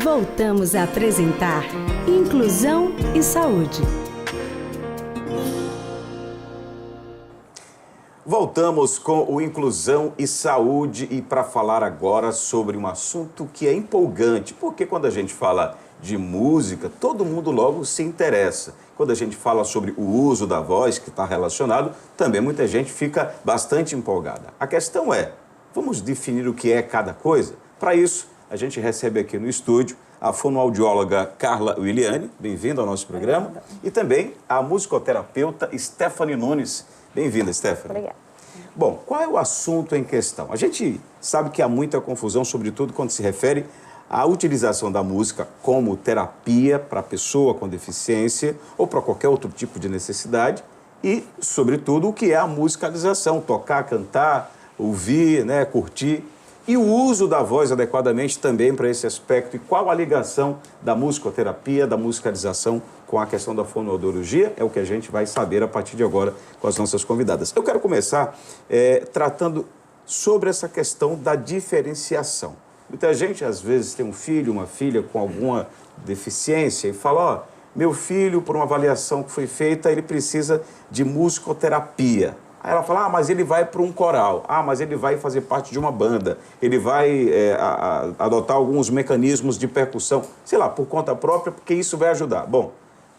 Voltamos a apresentar Inclusão e Saúde. Voltamos com o Inclusão e Saúde e para falar agora sobre um assunto que é empolgante, porque quando a gente fala de música, todo mundo logo se interessa. Quando a gente fala sobre o uso da voz, que está relacionado, também muita gente fica bastante empolgada. A questão é, vamos definir o que é cada coisa? Para isso, a gente recebe aqui no estúdio a fonoaudióloga Carla Williane, bem-vinda ao nosso programa, e também a musicoterapeuta Stephanie Nunes. Bem-vinda, Stephanie. Obrigada. Bom, qual é o assunto em questão? A gente sabe que há muita confusão, sobretudo quando se refere à utilização da música como terapia para a pessoa com deficiência ou para qualquer outro tipo de necessidade e, sobretudo, o que é a musicalização, tocar, cantar, ouvir, né, curtir. E o uso da voz adequadamente também para esse aspecto. E qual a ligação da musicoterapia, da musicalização com a questão da fonoaudiologia? É o que a gente vai saber a partir de agora com as nossas convidadas. Eu quero começar tratando sobre essa questão da diferenciação. Muita gente, às vezes, tem um filho, uma filha com alguma deficiência e fala, ó, meu filho, por uma avaliação que foi feita, ele precisa de musicoterapia. Aí ela fala, mas ele vai para um coral, mas ele vai fazer parte de uma banda, ele vai adotar alguns mecanismos de percussão, sei lá, por conta própria, porque isso vai ajudar. Bom,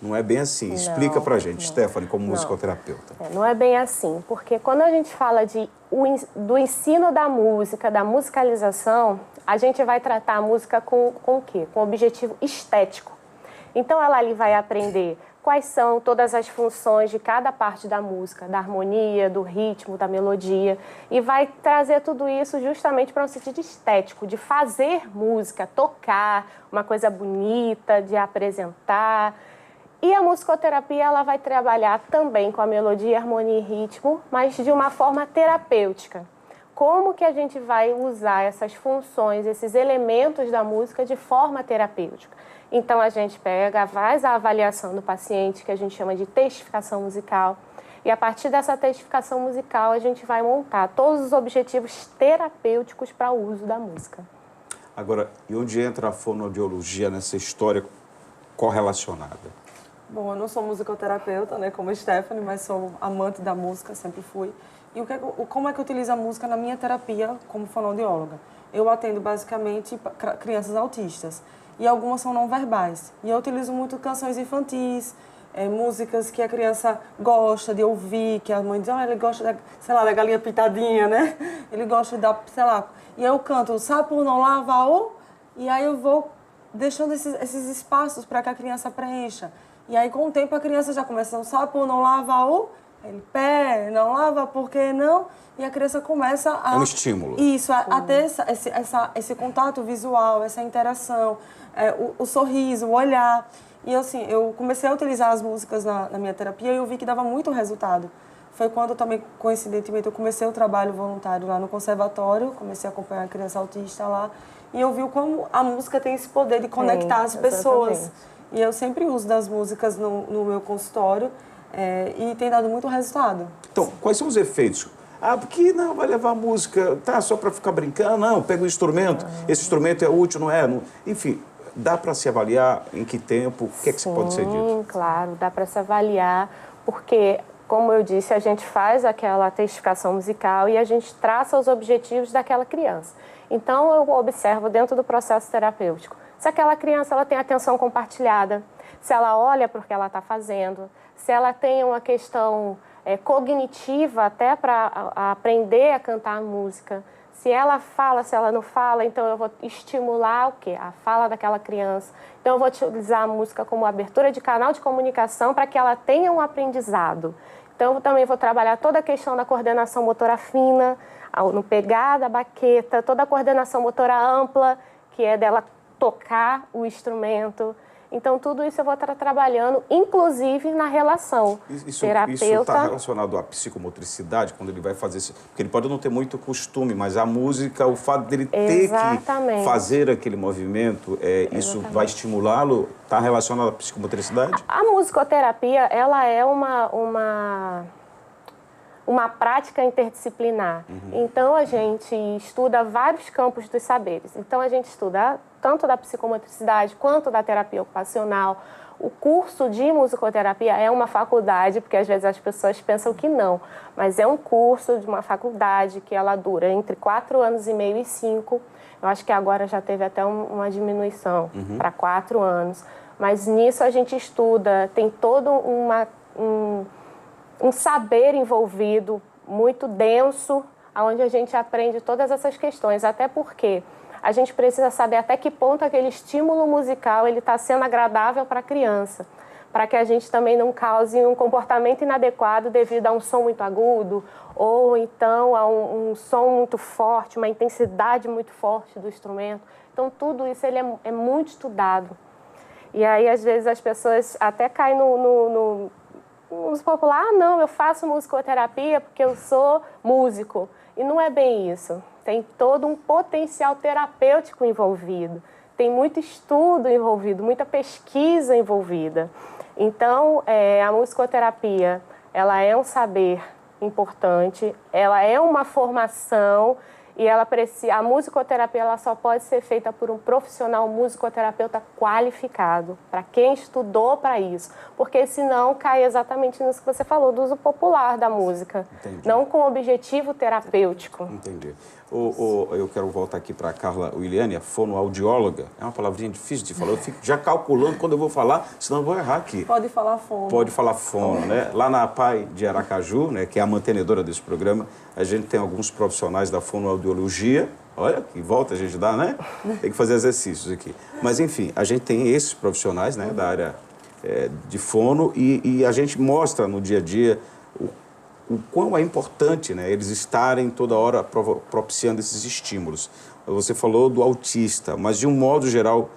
não é bem assim. Explica pra gente, Stephanie, como musicoterapeuta. Não é bem assim, porque quando a gente fala do ensino da música, da musicalização, a gente vai tratar a música com o quê? Com objetivo estético. Então, ela ali vai aprender quais são todas as funções de cada parte da música, da harmonia, do ritmo, da melodia, e vai trazer tudo isso justamente para um sentido estético, de fazer música, tocar, uma coisa bonita, de apresentar. E a musicoterapia, ela vai trabalhar também com a melodia, harmonia e ritmo, mas de uma forma terapêutica. Como que a gente vai usar essas funções, esses elementos da música de forma terapêutica? Então, a gente faz a avaliação do paciente, que a gente chama de testificação musical, e a partir dessa testificação musical, a gente vai montar todos os objetivos terapêuticos para o uso da música. Agora, e onde entra a fonoaudiologia nessa história correlacionada? Bom, eu não sou musicoterapeuta, né, como a Stephanie, mas sou amante da música, sempre fui. E como é que eu utilizo a música na minha terapia como fonoaudióloga? Eu atendo basicamente crianças autistas e algumas são não verbais. E eu utilizo muito canções infantis, músicas que a criança gosta de ouvir, que a mãe diz, ele gosta da, sei lá, da galinha pitadinha, né? Ele gosta da, sei lá. E eu canto, sapo não lava o... E aí eu vou deixando esses espaços para que a criança preencha. E aí, com o tempo, a criança já começa, o sapo não lava o... Ele, pé, não lava, por que não? E a criança começa a... É um estímulo. Isso, a ter esse contato visual, essa interação, o sorriso, o olhar. E assim, eu comecei a utilizar as músicas na minha terapia e eu vi que dava muito resultado. Foi quando também, coincidentemente, eu comecei o trabalho voluntário lá no conservatório, comecei a acompanhar a criança autista lá, e eu vi como a música tem esse poder de conectar as pessoas. Exatamente. E eu sempre uso das músicas no meu consultório e tem dado muito resultado. Então, quais são os efeitos? Porque não, vai levar a música, tá, só para ficar brincando, não, pega o instrumento, esse instrumento é útil, não é? Não, enfim, dá para se avaliar em que tempo, o que é que pode ser dito? Sim, claro, dá para se avaliar, porque, como eu disse, a gente faz aquela testificação musical e a gente traça os objetivos daquela criança. Então, eu observo dentro do processo terapêutico se aquela criança ela tem atenção compartilhada, se ela olha para o que ela está fazendo, se ela tem uma questão cognitiva até para aprender a cantar a música, se ela fala, se ela não fala, então eu vou estimular o quê? A fala daquela criança. Então eu vou utilizar a música como abertura de canal de comunicação para que ela tenha um aprendizado. Então eu também vou trabalhar toda a questão da coordenação motora fina, no pegar da baqueta, toda a coordenação motora ampla, que é dela tocar o instrumento. Então, tudo isso eu vou estar trabalhando, inclusive na relação terapeuta... Isso está relacionado à psicomotricidade, quando ele vai fazer... Porque ele pode não ter muito costume, mas a música, o fato dele ter que fazer aquele movimento, isso vai estimulá-lo? Está relacionado à psicomotricidade? A musicoterapia, ela é uma uma prática interdisciplinar. Então, a gente estuda vários campos dos saberes. Então, a gente estuda tanto da psicomotricidade quanto da terapia ocupacional. O curso de musicoterapia é uma faculdade, porque às vezes as pessoas pensam que não, mas é um curso de uma faculdade que ela dura entre 4 anos e meio e 5. Eu acho que agora já teve até uma diminuição para 4 anos. Mas nisso a gente estuda, tem todo um saber envolvido muito denso, onde a gente aprende todas essas questões, até porque a gente precisa saber até que ponto aquele estímulo musical está sendo agradável para a criança, para que a gente também não cause um comportamento inadequado devido a um som muito agudo ou então a um som muito forte, uma intensidade muito forte do instrumento. Então, tudo isso ele é muito estudado. E aí, às vezes, as pessoas até caem no uso popular, não, eu faço musicoterapia porque eu sou músico. E não é bem isso. Tem todo um potencial terapêutico envolvido. Tem muito estudo envolvido, muita pesquisa envolvida. Então, a musicoterapia, ela é um saber importante, ela é uma formação e a musicoterapia ela só pode ser feita por um profissional musicoterapeuta qualificado, para quem estudou para isso, porque senão cai exatamente nisso que você falou, do uso popular da música, Entendi. Não com objetivo terapêutico. Entendi. Eu quero voltar aqui para a Carla Williane, a fonoaudióloga. É uma palavrinha difícil de falar, eu fico já calculando quando eu vou falar, senão eu vou errar aqui. Pode falar fono. Pode falar fono, né? Lá na APAI de Aracaju, né, que é a mantenedora desse programa, a gente tem alguns profissionais da fonoaudiologia. Olha, que volta a gente dá, né? Tem que fazer exercícios aqui. Mas, enfim, a gente tem esses profissionais, né, da área de fono e a gente mostra no dia a dia o quão é importante, né, eles estarem toda hora propiciando esses estímulos. Você falou do autista, mas, de um modo geral,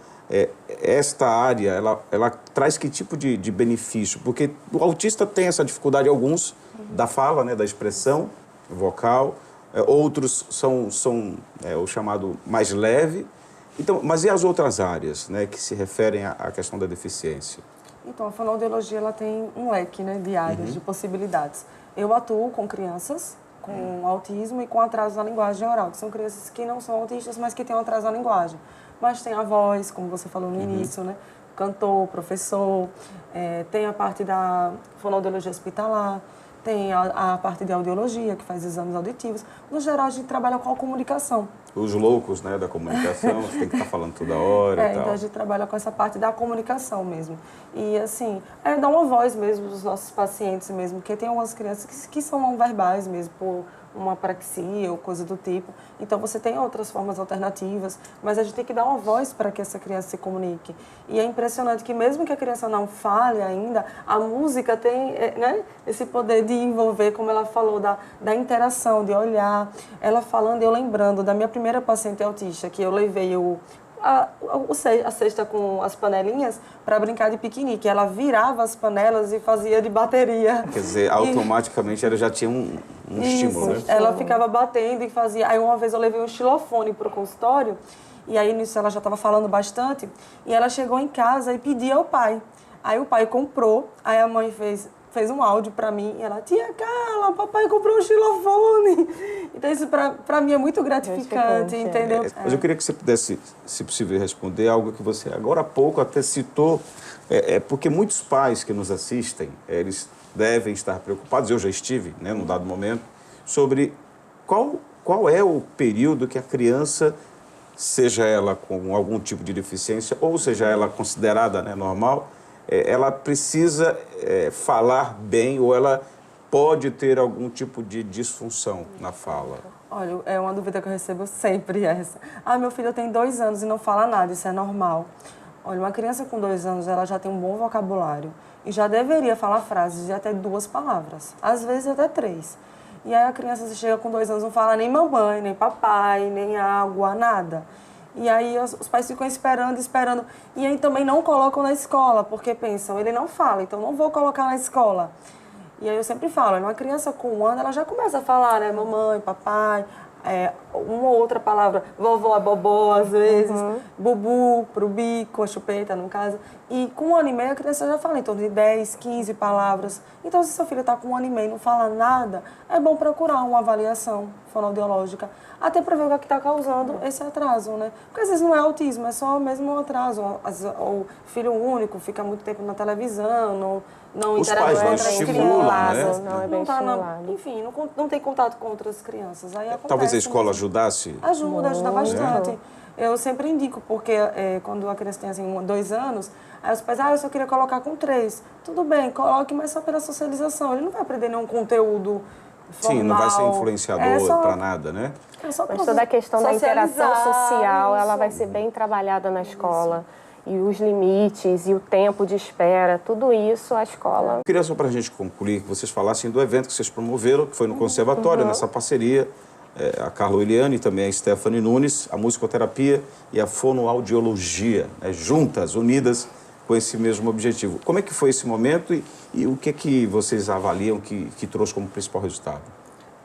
esta área, ela traz que tipo de benefício? Porque o autista tem essa dificuldade, alguns, da fala, né, da expressão vocal, outros são o chamado mais leve. Então, mas e as outras áreas, né, que se referem à questão da deficiência? Então, a fonoaudiologia ela tem um leque, né, de áreas, de possibilidades. Eu atuo com crianças com autismo e com atraso na linguagem oral, que são crianças que não são autistas, mas que têm um atraso na linguagem. Mas tem a voz, como você falou no início, né? Cantor, professor, tem a parte da fonoaudiologia hospitalar, tem a parte de audiologia, que faz exames auditivos. No geral, a gente trabalha com a comunicação. Os loucos, né, da comunicação, você tem que estar falando toda hora e tal. Então a gente trabalha com essa parte da comunicação mesmo. E, assim, dar uma voz mesmo dos nossos pacientes mesmo, porque tem algumas crianças que são não verbais mesmo, por uma apraxia ou coisa do tipo. Então, você tem outras formas alternativas, mas a gente tem que dar uma voz para que essa criança se comunique. E é impressionante que, mesmo que a criança não fale ainda, a música tem, né, esse poder de envolver, como ela falou, da interação, de olhar. Ela falando e eu lembrando da minha primeira paciente autista, que eu levei a cesta com as panelinhas para brincar de piquenique. Ela virava as panelas e fazia de bateria. Quer dizer, automaticamente ela já tinha um estímulo, né? Ela ficava batendo e fazia... Aí uma vez eu levei um xilofone para o consultório e aí nisso ela já estava falando bastante e ela chegou em casa e pedia ao pai. Aí o pai comprou, aí a mãe fez um áudio para mim e ela, tia Carla, papai comprou um xilofone. Então isso para mim é muito gratificante, entendeu? Mas eu queria que você pudesse, se possível, responder algo que você agora há pouco até citou, porque muitos pais que nos assistem, eles devem estar preocupados, eu já estive, né, num dado momento, sobre qual é o período que a criança, seja ela com algum tipo de deficiência ou seja ela considerada, né, normal, ela precisa falar bem ou ela pode ter algum tipo de disfunção na fala? Olha, é uma dúvida que eu recebo sempre essa. Meu filho tem 2 anos e não fala nada, isso é normal. Olha, uma criança com 2 anos, ela já tem um bom vocabulário e já deveria falar frases de até 2 palavras, às vezes até 3. E aí a criança chega com 2 anos, não fala nem mamãe, nem papai, nem água, nada. E aí os pais ficam esperando. E aí também não colocam na escola, porque pensam, ele não fala, então não vou colocar na escola. E aí eu sempre falo, uma criança com 1 ano, ela já começa a falar, né, mamãe, papai, uma ou outra palavra, vovó, bobó, às vezes, bubu, pro bico, a chupeta, no caso. E com 1 ano e meio, a criança já fala em torno de 10, 15 palavras. Então, se seu filho está com 1 ano e meio e não fala nada, é bom procurar uma avaliação fonoaudiológica, até para ver o que está causando esse atraso, né? Porque às vezes não é autismo, é só mesmo um atraso. O filho único fica muito tempo na televisão, não Os interage pais com não outras estimulam, crianças. né? Não é bem estimulado. Enfim, não tem contato com outras crianças. Aí acontece, Talvez a escola né? ajudasse? Ajuda bastante. Eu sempre indico, porque quando a criança tem assim, 2 anos, aí os pais, eu só queria colocar com 3. Tudo bem, coloque, mas só pela socialização. Ele não vai aprender nenhum conteúdo formal. Sim, não vai ser influenciador para nada, né? Mas toda a questão da interação social, ela isso. vai ser bem trabalhada na escola. E os limites, e o tempo de espera, tudo isso a escola... Eu queria só para a gente concluir, que vocês falassem do evento que vocês promoveram, que foi no Conservatório, nessa parceria, a Carla Eliane e também a Stephanie Nunes, a musicoterapia e a fonoaudiologia, né, juntas, unidas com esse mesmo objetivo. Como é que foi esse momento e o que vocês avaliam que trouxe como principal resultado?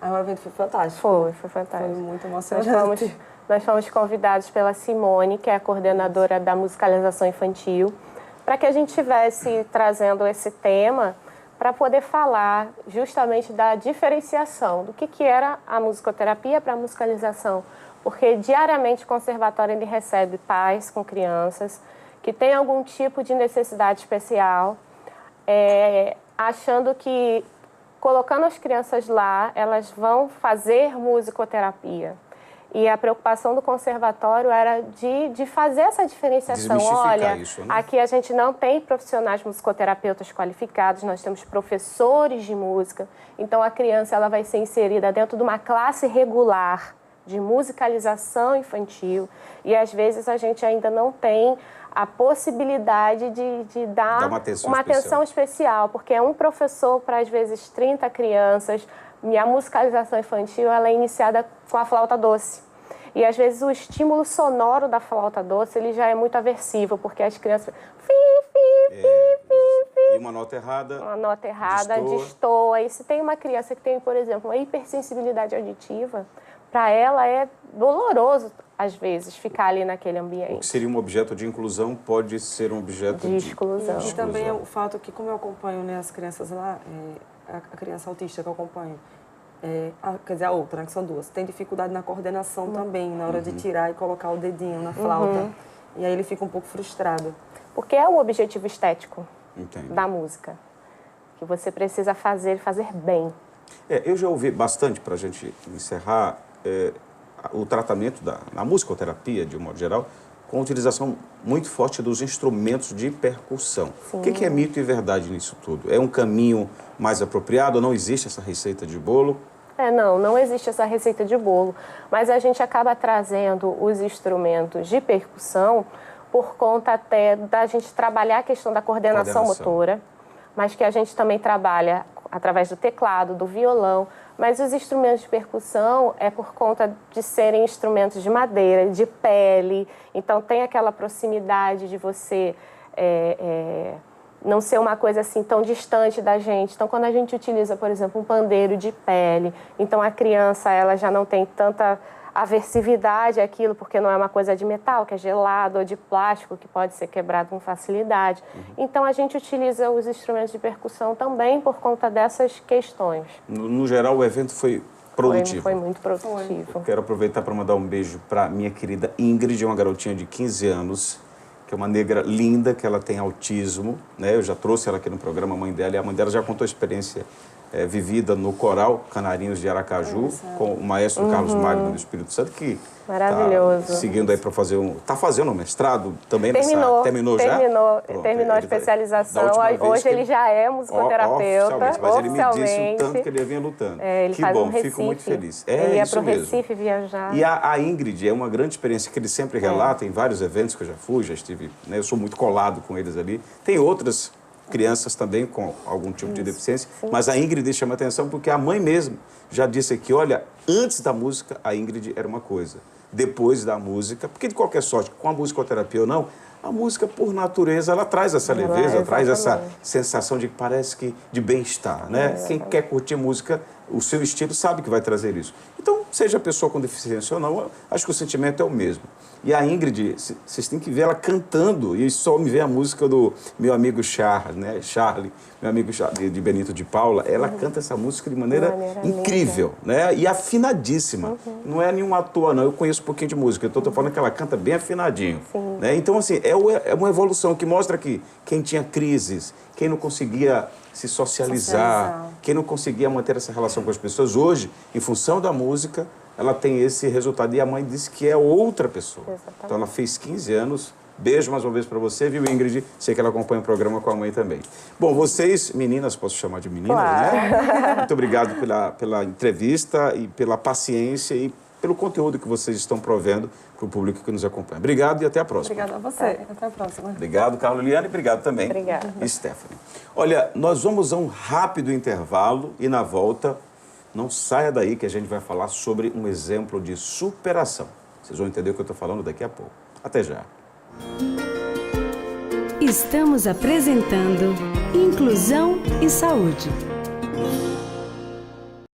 O evento foi fantástico. Foi fantástico. Foi muito emocionante. Nós fomos convidados pela Simone, que é a coordenadora da musicalização infantil, para que a gente estivesse trazendo esse tema para poder falar justamente da diferenciação do que era a musicoterapia para a musicalização. Porque diariamente o conservatório ele recebe pais com crianças que têm algum tipo de necessidade especial, achando que colocando as crianças lá, elas vão fazer musicoterapia. E a preocupação do conservatório era de fazer essa diferenciação. Olha, isso, né? Aqui a gente não tem profissionais musicoterapeutas qualificados, nós temos professores de música. Então, a criança ela vai ser inserida dentro de uma classe regular de musicalização infantil. E, às vezes, a gente ainda não tem a possibilidade de dar uma atenção especial, porque é um professor para, às vezes, 30 crianças. E a musicalização infantil ela é iniciada com a flauta doce. E, às vezes, o estímulo sonoro da flauta doce ele já é muito aversivo, porque as crianças... E uma nota errada... Uma nota errada, destoa. E se tem uma criança que tem, por exemplo, uma hipersensibilidade auditiva, para ela é doloroso, às vezes, ficar ali naquele ambiente. O que seria um objeto de inclusão pode ser um objeto de exclusão. E também é o fato que, como eu acompanho, né, as crianças lá, a criança autista que eu acompanho, quer dizer, a outra, né, que são 2, tem dificuldade na coordenação também, na hora de tirar e colocar o dedinho na flauta. E aí ele fica um pouco frustrado. Porque é o objetivo estético Entendo. da música, que você precisa fazer bem. Eu já ouvi bastante, para a gente encerrar, o tratamento na musicoterapia, de um modo geral, com a utilização muito forte dos instrumentos de percussão. Sim. O que é mito e verdade nisso tudo? É um caminho mais apropriado? Não existe essa receita de bolo? Não existe essa receita de bolo, mas a gente acaba trazendo os instrumentos de percussão por conta até da gente trabalhar a questão da coordenação motora, mas que a gente também trabalha através do teclado, do violão, mas os instrumentos de percussão é por conta de serem instrumentos de madeira, de pele, então tem aquela proximidade de você não ser uma coisa assim tão distante da gente. Então, quando a gente utiliza, por exemplo, um pandeiro de pele, então a criança ela já não tem tanta aversividade àquilo, porque não é uma coisa de metal, que é gelado, ou de plástico, que pode ser quebrado com facilidade. Então, a gente utiliza os instrumentos de percussão também por conta dessas questões. No geral, o evento foi produtivo. Foi muito produtivo. Quero aproveitar para mandar um beijo para minha querida Ingrid, uma garotinha de 15 anos, que é uma negra linda, que ela tem autismo, né? Eu já trouxe ela aqui no programa, a mãe dela, e a mãe dela já contou a experiência vivida no Coral Canarinhos de Aracaju, com o maestro Carlos Magno do Espírito Santo, que maravilhoso. Tá seguindo aí para fazer está fazendo um mestrado também terminou já? Terminou a especialização. Hoje ele já é musicoterapeuta, mas ele me disse o tanto que ele vinha lutando. Ele que faz bom, um Recife. fico muito feliz. Ele ia isso para o mesmo. Recife viajar. E a Ingrid é uma grande experiência que ele sempre relata em vários eventos que eu já fui, já estive, né, eu sou muito colado com eles ali. Tem outras crianças também com algum tipo de deficiência, mas a Ingrid chama atenção porque a mãe mesmo já disse aqui, olha, antes da música a Ingrid era uma coisa, depois da música, porque de qualquer sorte, com a musicoterapia ou não, A música, por natureza, ela traz essa leveza, traz essa sensação de que parece que de bem-estar, né? Quem quer curtir música, o seu estilo sabe que vai trazer isso. Então, seja a pessoa com deficiência ou não, acho que o sentimento é o mesmo. E a Ingrid, vocês têm que ver ela cantando, e só me ver a música do meu amigo Charles, né? Charlie, meu amigo de Benito de Paula, ela canta essa música de maneira incrível, né? E afinadíssima. Não é nenhum ator, não. Eu conheço um pouquinho de música, então estou falando que ela canta bem afinadinho. Né? Então, assim, é uma evolução que mostra que quem tinha crises, quem não conseguia se socializar, quem não conseguia manter essa relação com as pessoas, hoje, em função da música, ela tem esse resultado. E a mãe disse que é outra pessoa. Exatamente. Então, ela fez 15 anos. Beijo mais uma vez para você, viu, Ingrid? Sei que ela acompanha o programa com a mãe também. Bom, vocês, meninas, posso chamar de meninas, né? Muito obrigado pela entrevista e pela paciência e pelo conteúdo que vocês estão provendo para o público que nos acompanha. Obrigado e até a próxima. Obrigada a você. Até a próxima. Obrigado, Carlos Liane, e obrigado também. Obrigada. Stephanie. Olha, nós vamos a um rápido intervalo e na volta, não saia daí que a gente vai falar sobre um exemplo de superação. Vocês vão entender o que eu estou falando daqui a pouco. Até já. Estamos apresentando Inclusão e Saúde.